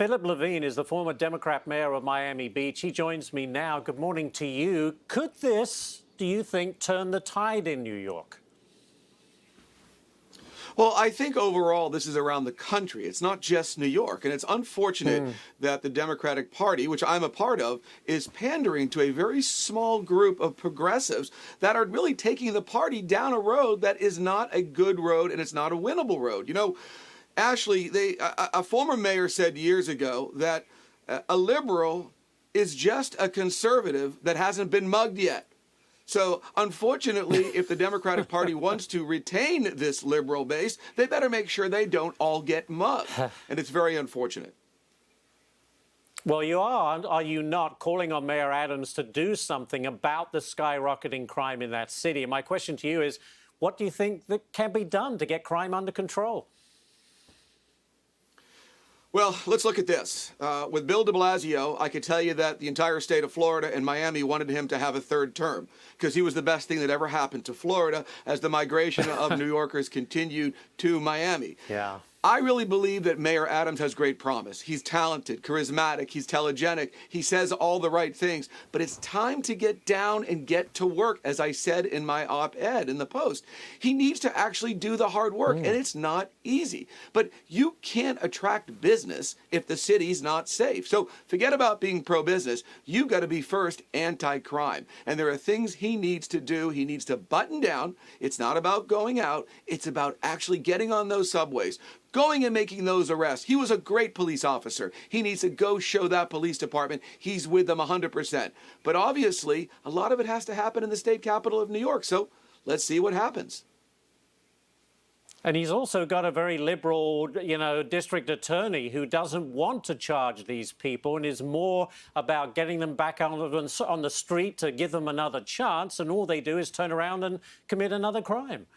Philip Levine is the former Democrat mayor of Miami Beach. He joins me now. Good morning to you. Could this, do you think, turn the tide in New York? Well, I think overall this is around the country. It's not just New York. And it's unfortunate that the Democratic Party, which I'm a part of, is pandering to a very small group of progressives that are really taking the party down a road that is not a good road and it's not a winnable road. You know, Ashley, a former mayor said years ago that a liberal is just a conservative that hasn't been mugged yet. So, unfortunately, if the Democratic Party wants to retain this liberal base, they better make sure they don't all get mugged. And it's very unfortunate. Well, you are you not, calling on Mayor Adams to do something about the skyrocketing crime in that city? And my question to you is, what do you think that can be done to get crime under control? Well, let's look at this. With Bill de Blasio, I could tell you that the entire state of Florida and Miami wanted him to have a third term because he was the best thing that ever happened to Florida as the migration of New Yorkers continued to Miami. Yeah. I really believe that Mayor Adams has great promise. He's talented, charismatic, he's telegenic, he says all the right things, but it's time to get down and get to work, as I said in my op-ed in the Post. He needs to actually do the hard work, and it's not easy. But you can't attract business if the city's not safe. So forget about being pro-business. You've got to be first anti-crime. And there are things he needs to do. He needs to button down. It's not about going out. It's about actually getting on those subways, going and making those arrests. He was a great police officer. He needs to go show that police department he's with them 100%. But obviously, a lot of it has to happen in the state capital of New York. So let's see what happens. And he's also got a very liberal, district attorney who doesn't want to charge these people and is more about getting them back on the street to give them another chance. And all they do is turn around and commit another crime.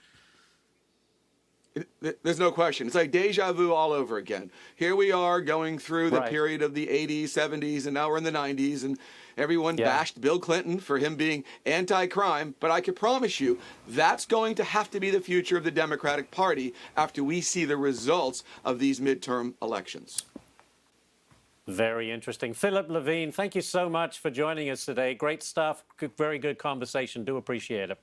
There's no question. It's like deja vu all over again. Here we are going through the period of the 80s, 70s, and now we're in the 90s, and everyone bashed Bill Clinton for him being anti-crime. But I can promise you that's going to have to be the future of the Democratic Party after we see the results of these midterm elections. Very interesting. Philip Levine, thank you so much for joining us today. Great stuff. Very good conversation. Do appreciate it.